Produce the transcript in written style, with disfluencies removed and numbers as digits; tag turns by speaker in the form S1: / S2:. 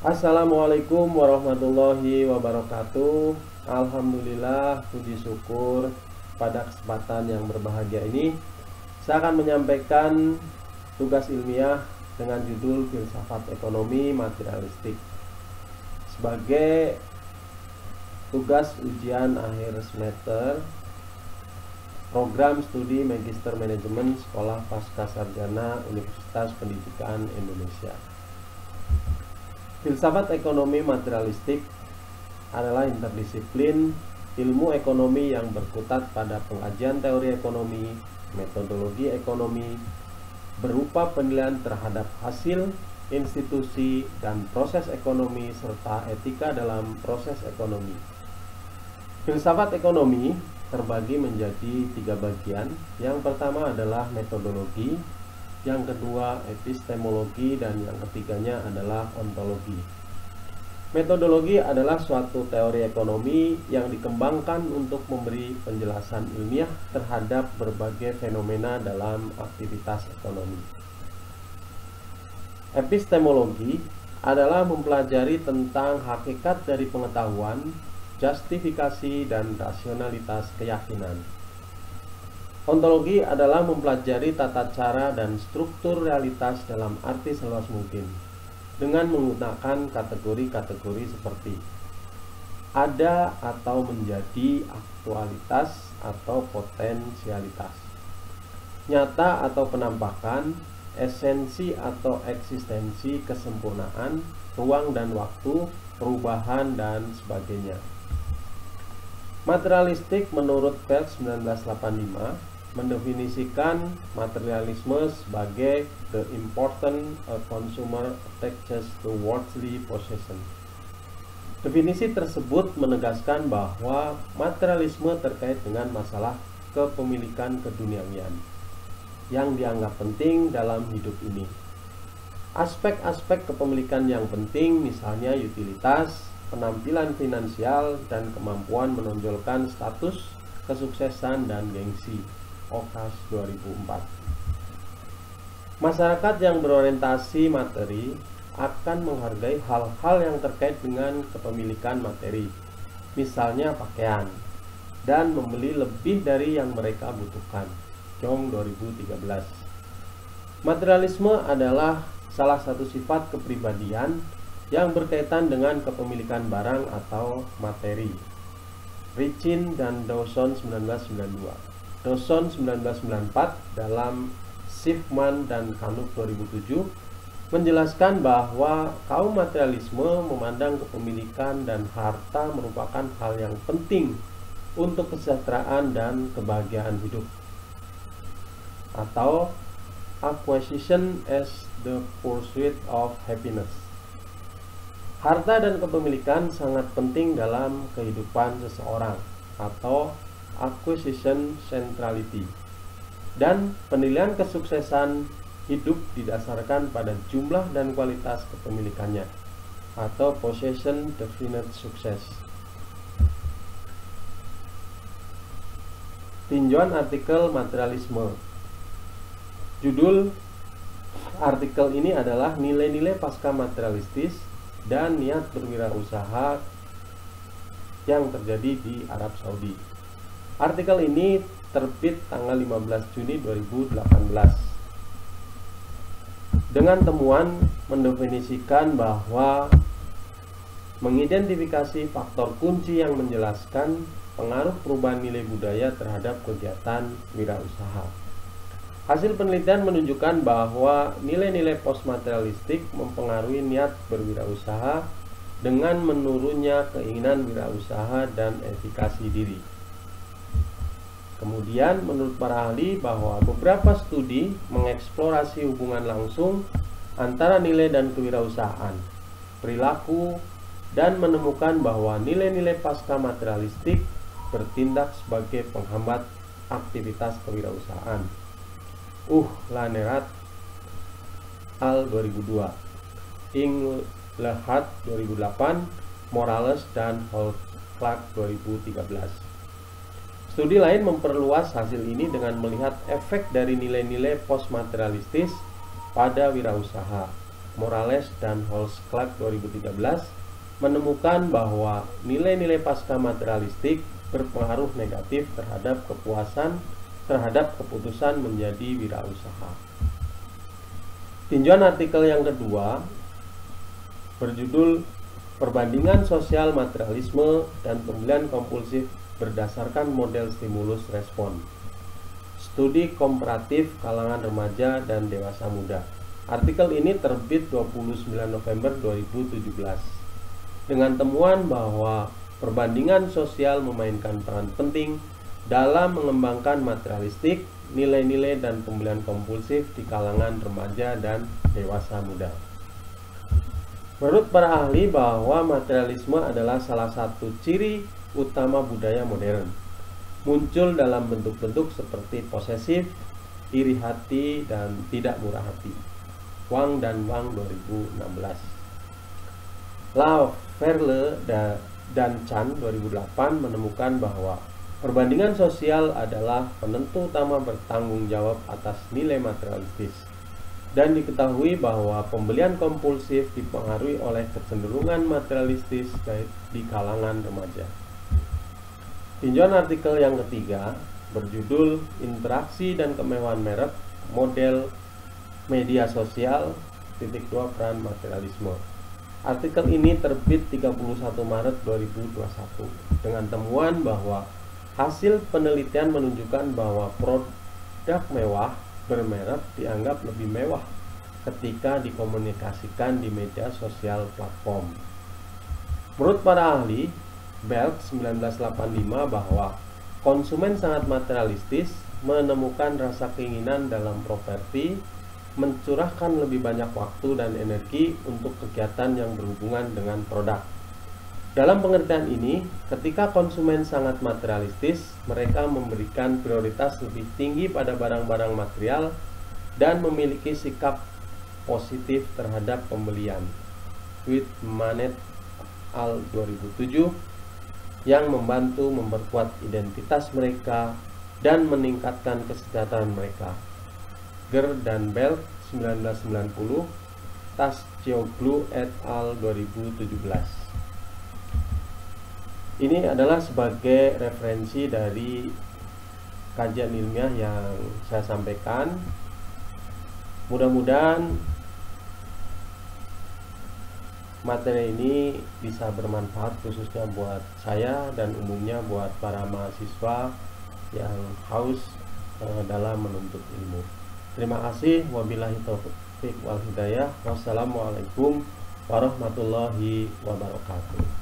S1: Assalamualaikum warahmatullahi wabarakatuh. Alhamdulillah, puji syukur pada kesempatan yang berbahagia ini saya akan menyampaikan tugas ilmiah dengan judul Filsafat Ekonomi Materialistik sebagai tugas ujian akhir semester program studi Magister Manajemen Sekolah Pascasarjana Universitas Pendidikan Indonesia. Filsafat ekonomi materialistik adalah interdisiplin ilmu ekonomi yang berkutat pada pengajian teori ekonomi, metodologi ekonomi, berupa penilaian terhadap hasil, institusi, dan proses ekonomi, serta etika dalam proses ekonomi. Filsafat ekonomi terbagi menjadi 3 bagian. Yang pertama adalah metodologi, yang kedua epistemologi, dan yang ketiganya adalah ontologi. Metodologi adalah suatu teori ekonomi yang dikembangkan untuk memberi penjelasan ilmiah terhadap berbagai fenomena dalam aktivitas ekonomi. Epistemologi adalah mempelajari tentang hakikat dari pengetahuan, justifikasi, dan rasionalitas keyakinan. Ontologi adalah mempelajari tata cara dan struktur realitas dalam arti seluas mungkin dengan menggunakan kategori-kategori seperti ada atau menjadi, aktualitas atau potensialitas, nyata atau penampakan, esensi atau eksistensi, kesempurnaan, ruang dan waktu, perubahan, dan sebagainya. Materialistik menurut Feld 1985 mendefinisikan materialisme sebagai the important a consumer attaches to worldly possession. Definisi tersebut menegaskan bahwa materialisme terkait dengan masalah kepemilikan keduniawian yang dianggap penting dalam hidup ini. Aspek-aspek kepemilikan yang penting misalnya utilitas, penampilan finansial, dan kemampuan menonjolkan status, kesuksesan, dan gengsi. Okas 2004. Masyarakat yang berorientasi materi akan menghargai hal-hal yang terkait dengan kepemilikan materi, misalnya pakaian, dan membeli lebih dari yang mereka butuhkan. Jong 2013. Materialisme adalah salah satu sifat kepribadian yang berkaitan dengan kepemilikan barang atau materi. Ricin dan Dawson 1992. Dawson 1994 dalam Schiffman dan Canuck 2007 menjelaskan bahwa kaum materialisme memandang kepemilikan dan harta merupakan hal yang penting untuk kesejahteraan dan kebahagiaan hidup, atau acquisition as the pursuit of happiness. Harta dan kepemilikan sangat penting dalam kehidupan seseorang, atau acquisition centrality, dan penilaian kesuksesan hidup didasarkan pada jumlah dan kualitas kepemilikannya, atau possession definite success. Tinjauan artikel materialisme. Judul artikel ini adalah nilai-nilai pasca materialistis dan niat berwirausaha yang terjadi di Arab Saudi. Artikel ini terbit tanggal 15 Juni 2018 dengan temuan mendefinisikan bahwa mengidentifikasi faktor kunci yang menjelaskan pengaruh perubahan nilai budaya terhadap kegiatan wirausaha. Hasil penelitian menunjukkan bahwa nilai-nilai postmaterialistik mempengaruhi niat berwirausaha dengan menurunnya keinginan wirausaha dan efikasi diri. Kemudian menurut para ahli bahwa beberapa studi mengeksplorasi hubungan langsung antara nilai dan kewirausahaan, perilaku, dan menemukan bahwa nilai-nilai pasca materialistik bertindak sebagai penghambat aktivitas kewirausahaan. Lanerat al 2002, Inglehat 2008, Morales dan Clark 2013. Studi lain memperluas hasil ini dengan melihat efek dari nilai-nilai postmaterialistis pada wirausaha. Morales dan Holz-Clark 2013 menemukan bahwa nilai-nilai pasca materialistik berpengaruh negatif terhadap kepuasan terhadap keputusan menjadi wirausaha. Tinjauan artikel yang kedua berjudul Perbandingan Sosial Materialisme dan Pembelian Kompulsif berdasarkan model stimulus respon. Studi komparatif kalangan remaja dan dewasa muda. Artikel ini terbit 29 November 2017 dengan temuan bahwa perbandingan sosial memainkan peran penting dalam mengembangkan materialistik, nilai-nilai dan pembelian kompulsif di kalangan remaja dan dewasa muda. Menurut para ahli bahwa materialisme adalah salah satu ciri utama budaya modern. Muncul dalam bentuk-bentuk seperti posesif, iri hati, dan tidak murah hati. Wang dan Wang 2016. Verle dan Chan 2008 menemukan bahwa perbandingan sosial adalah penentu utama bertanggung jawab atas nilai materialistis. Dan diketahui bahwa pembelian kompulsif dipengaruhi oleh kecenderungan materialistis di kalangan remaja. Tinjauan artikel yang ketiga berjudul Interaksi dan Kemewahan Merek Model Media Sosial _2 Peran Materialisme. Artikel ini terbit 31 Maret 2021 dengan temuan bahwa hasil penelitian menunjukkan bahwa produk mewah bermerek dianggap lebih mewah ketika dikomunikasikan di media sosial platform. Menurut para ahli, Belk 1985 bahwa konsumen sangat materialistis menemukan rasa keinginan dalam properti, mencurahkan lebih banyak waktu dan energi untuk kegiatan yang berhubungan dengan produk. Dalam pengertian ini, ketika konsumen sangat materialistis, mereka memberikan prioritas lebih tinggi pada barang-barang material dan memiliki sikap positif terhadap pembelian. Whitman et al. 2007 yang membantu memperkuat identitas mereka dan meningkatkan kesejahteraan mereka. Ger dan Belk 1990, Tascioglu et al. 2017. Ini adalah sebagai referensi dari kajian ilmiah yang saya sampaikan. Mudah-mudahan materi ini bisa bermanfaat khususnya buat saya dan umumnya buat para mahasiswa yang haus dalam menuntut ilmu. Terima kasih. Wabillahi taufiq wal hidayah. Wassalamualaikum warahmatullahi wabarakatuh.